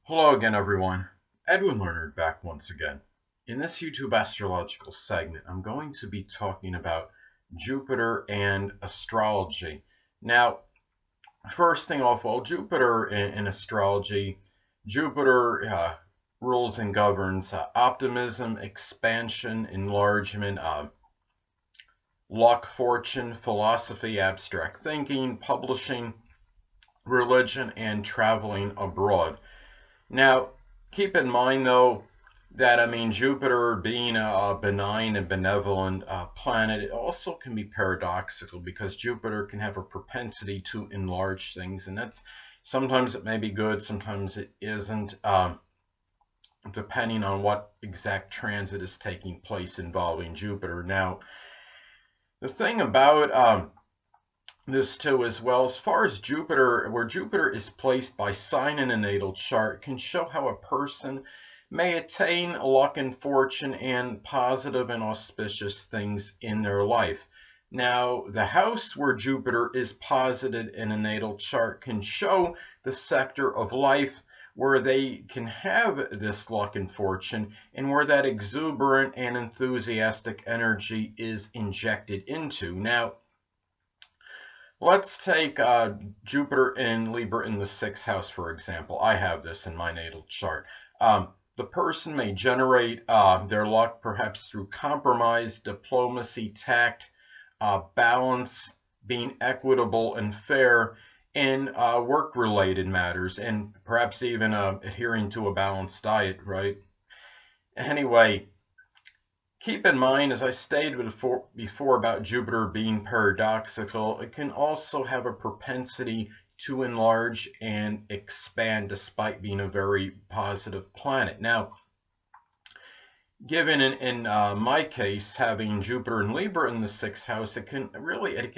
Hello again, everyone. Edwin Learnard back once again. In this YouTube astrological segment, I'm going to be talking about Jupiter and astrology. Now, first thing off, well, Jupiter in astrology, Jupiter rules and governs optimism, expansion, enlargement, luck, fortune, philosophy, abstract thinking, publishing, religion, and traveling abroad. Now, keep in mind, though, that Jupiter being a benign and benevolent planet, it also can be paradoxical because Jupiter can have a propensity to enlarge things, and that's sometimes it may be good, sometimes it isn't, depending on what exact transit is taking place involving Jupiter. Now, the thing about this too as well, as far as Jupiter, where Jupiter is placed by sign in a natal chart, can show how a person may attain luck and fortune and positive and auspicious things in their life. Now, the house where Jupiter is posited in a natal chart can show the sector of life where they can have this luck and fortune and where that exuberant and enthusiastic energy is injected into. Now, let's take Jupiter in Libra in the 6th house, for example. I have this in my natal chart. The person may generate their luck perhaps through compromise, diplomacy, tact, balance, being equitable and fair in work-related matters, and perhaps even adhering to a balanced diet, right? Anyway, keep in mind, as I stated before about Jupiter being paradoxical, it can also have a propensity to enlarge and expand despite being a very positive planet. Now, given in my case, having Jupiter and Libra in the 6th house, it can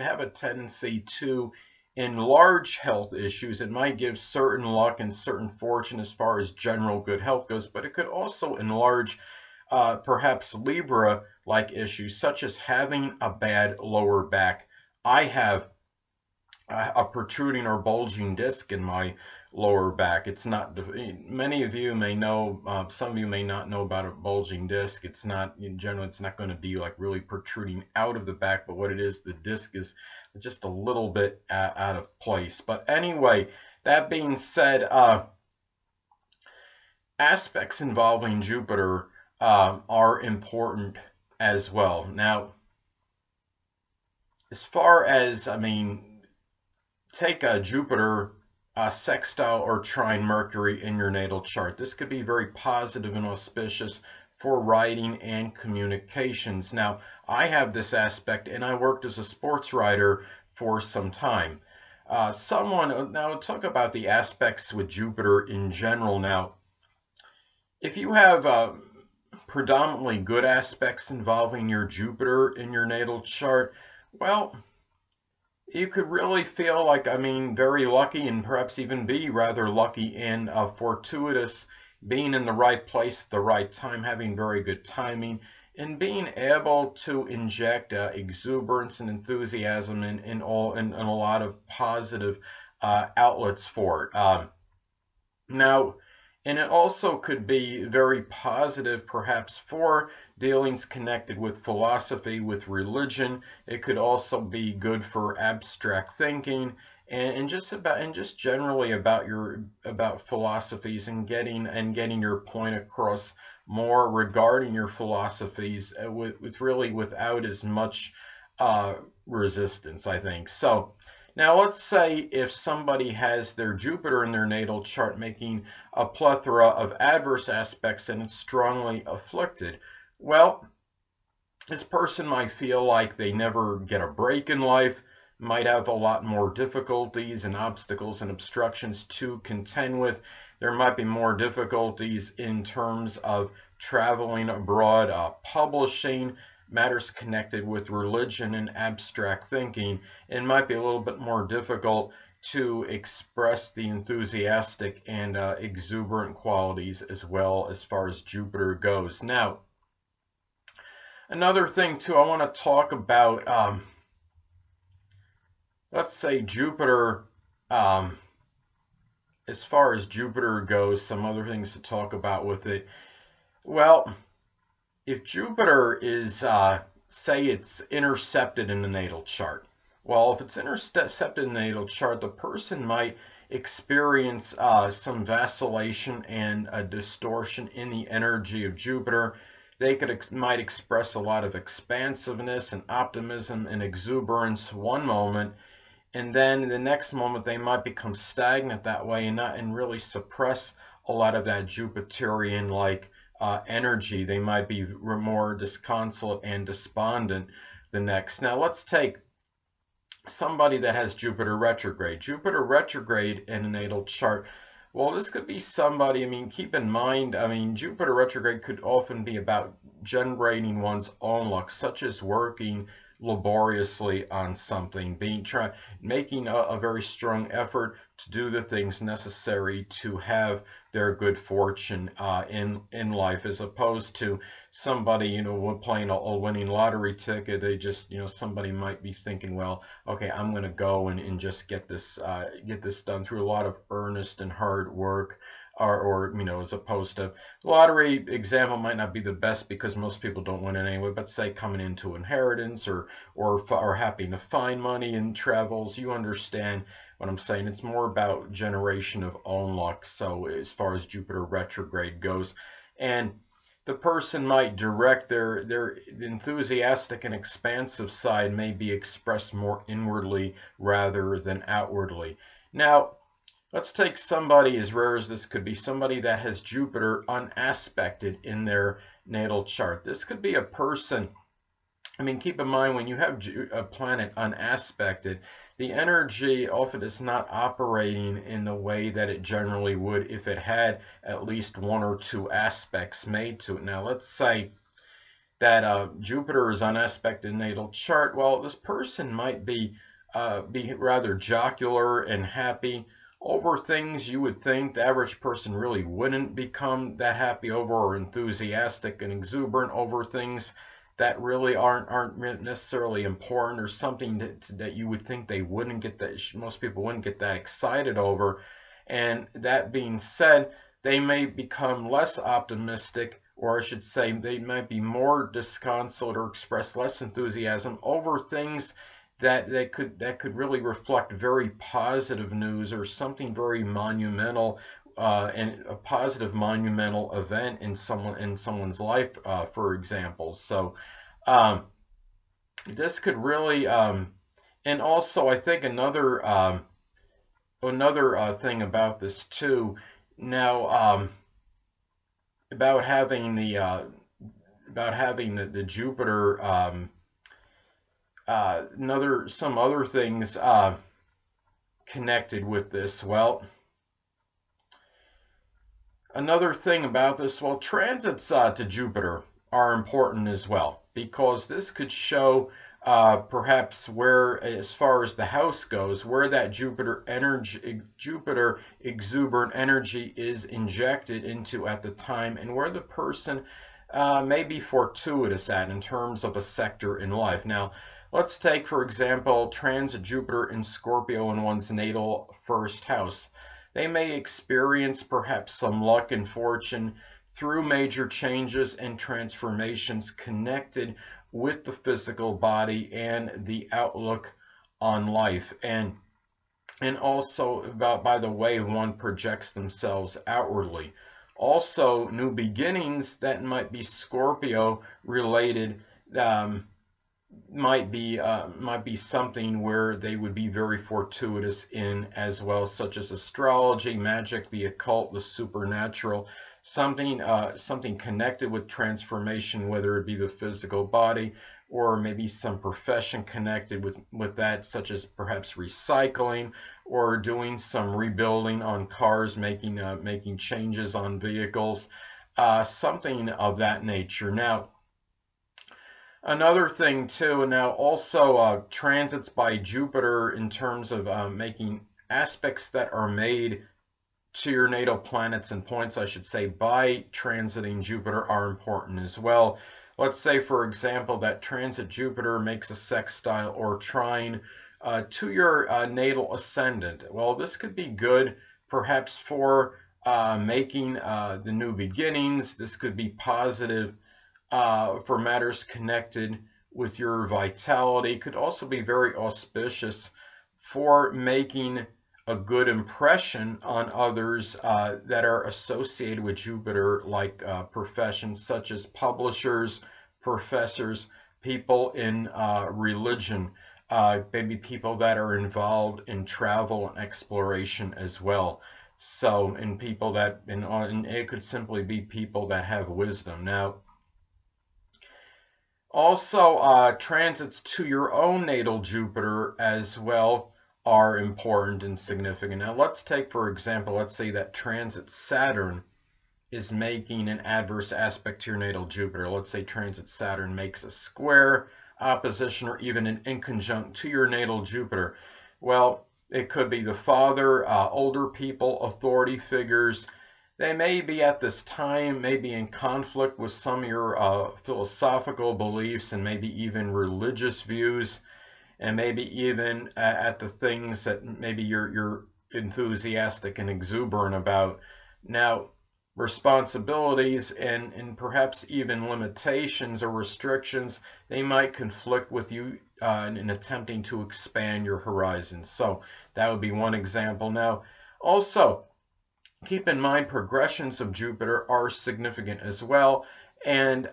have a tendency to enlarge health issues. It might give certain luck and certain fortune as far as general good health goes, but it could also enlarge perhaps Libra-like issues, such as having a bad lower back. I have a protruding or bulging disc in my lower back. It's not, many of you may know, some of you may not know about a bulging disc. It's not, in general, it's not going to be like really protruding out of the back, but what it is, the disc is just a little bit out of place. But anyway, that being said, aspects involving Jupiter are important as well. Now, as far as, take a Jupiter sextile or trine Mercury in your natal chart. This could be very positive and auspicious for writing and communications. Now, I have this aspect, and I worked as a sports writer for some time. Now, talk about the aspects with Jupiter in general. Now, if you have predominantly good aspects involving your Jupiter in your natal chart, well, you could really feel like, very lucky and perhaps even be rather lucky and fortuitous, being in the right place at the right time, having very good timing, and being able to inject exuberance and enthusiasm in a lot of positive outlets for it. Now, and it also could be very positive, perhaps, for dealings connected with philosophy, with religion. It could also be good for abstract thinking and just generally about philosophies and getting your point across more regarding your philosophies without as much resistance, I think. So, now, let's say if somebody has their Jupiter in their natal chart making a plethora of adverse aspects and it's strongly afflicted, well, this person might feel like they never get a break in life, might have a lot more difficulties and obstacles and obstructions to contend with. There might be more difficulties in terms of traveling abroad, publishing, matters connected with religion and abstract thinking. It might be a little bit more difficult to express the enthusiastic and exuberant qualities as well as far as Jupiter goes. Now, another thing too, I want to talk about, let's say Jupiter as far as Jupiter goes, some other things to talk about with it. Well, if Jupiter is, say it's intercepted in the natal chart. Well, if it's intercepted in the natal chart, the person might experience some vacillation and a distortion in the energy of Jupiter. They might express a lot of expansiveness and optimism and exuberance one moment, and then the next moment they might become stagnant that way and really suppress a lot of that Jupiterian like energy. They might be more disconsolate and despondent the next. Now let's take somebody that has Jupiter retrograde. Jupiter retrograde in a natal chart. Well, this could be somebody, I mean, keep in mind, I mean, Jupiter retrograde could often be about generating one's own luck, such as working laboriously on something, making a very strong effort to do the things necessary to have their good fortune in life, as opposed to somebody, you know, playing a winning lottery ticket. They just, you know, somebody might be thinking, well, okay, I'm going to go and just get this done through a lot of earnest and hard work. Or you know, as opposed to lottery example might not be the best because most people don't win it anyway, but say coming into inheritance or happy to find money in travels, you understand what I'm saying. It's more about generation of own luck. So as far as Jupiter retrograde goes, and the person might direct their enthusiastic and expansive side may be expressed more inwardly rather than outwardly. Now, let's take somebody as rare as this could be, somebody that has Jupiter unaspected in their natal chart. This could be a person, I mean, keep in mind when you have a planet unaspected, the energy often is not operating in the way that it generally would if it had at least one or two aspects made to it. Now, let's say that Jupiter is unaspected in natal chart. Well, this person might be rather jocular and happy over things you would think the average person really wouldn't become that happy over, or enthusiastic and exuberant over things that really aren't necessarily important, or something that you would think they wouldn't get, that most people wouldn't get that excited over. And that being said, they may become less optimistic, or I should say they might be more disconsolate or express less enthusiasm over things that could really reflect very positive news or something very monumental, and a positive monumental event in someone's life, for example. So this could really, and also I think another thing about this too. Now, about having the Jupiter. Some other things connected with this. Well, another thing about this, well, transits to Jupiter are important as well, because this could show perhaps where, as far as the house goes, where that Jupiter exuberant energy is injected into at the time, and where the person may be fortuitous at in terms of a sector in life. Now, let's take, for example, transit Jupiter in Scorpio in one's natal first house. They may experience perhaps some luck and fortune through major changes and transformations connected with the physical body and the outlook on life, and also by the way one projects themselves outwardly. Also, new beginnings that might be Scorpio related, might be something where they would be very fortuitous in as well, such as astrology, magic, the occult, the supernatural, something connected with transformation, whether it be the physical body or maybe some profession connected with that, such as perhaps recycling or doing some rebuilding on cars, making changes on vehicles, something of that nature. Now, another thing too, now also transits by Jupiter in terms of making aspects that are made to your natal planets and points, I should say, by transiting Jupiter are important as well. Let's say, for example, that transit Jupiter makes a sextile or trine to your natal ascendant. Well, this could be good perhaps for making the new beginnings. This could be positive for matters connected with your vitality. Could also be very auspicious for making a good impression on others that are associated with Jupiter, like professions such as publishers, professors, people in religion, maybe people that are involved in travel and exploration as well. So, and people that, and it could simply be people that have wisdom. Now, also, transits to your own natal Jupiter as well are important and significant. Now, let's take, for example, let's say that transit Saturn is making an adverse aspect to your natal Jupiter. Let's say transit Saturn makes a square, opposition, or even an inconjunct to your natal Jupiter. Well, it could be the father, older people, authority figures. They may be at this time, maybe in conflict with some of your philosophical beliefs and maybe even religious views, and maybe even at the things that maybe you're enthusiastic and exuberant about. Now, responsibilities and perhaps even limitations or restrictions, they might conflict with you in attempting to expand your horizons. So that would be one example. Now, also, keep in mind progressions of Jupiter are significant as well, and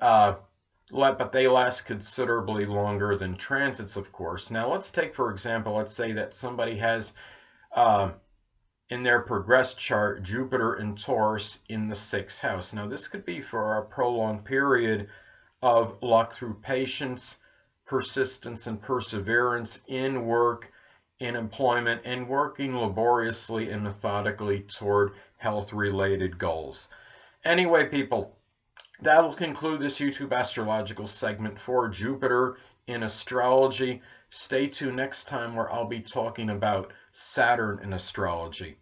but they last considerably longer than transits, of course. Now, let's take, for example, let's say that somebody has in their progressed chart Jupiter in Taurus in the 6th house. Now, this could be for a prolonged period of luck through patience, persistence, and perseverance in work, in employment, and working laboriously and methodically toward health-related goals. Anyway, people, that will conclude this YouTube astrological segment for Jupiter in astrology. Stay tuned next time where I'll be talking about Saturn in astrology.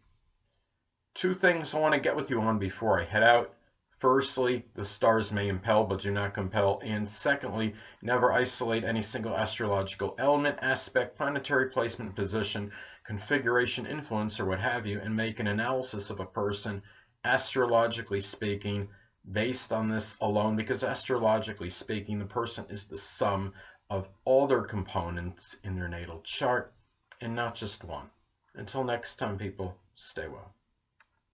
Two things I want to get with you on before I head out. Firstly, the stars may impel but do not compel. And secondly, never isolate any single astrological element, aspect, planetary placement, position, configuration, influence, or what have you, and make an analysis of a person, astrologically speaking, based on this alone, because astrologically speaking, the person is the sum of all their components in their natal chart and not just one. Until next time, people, stay well.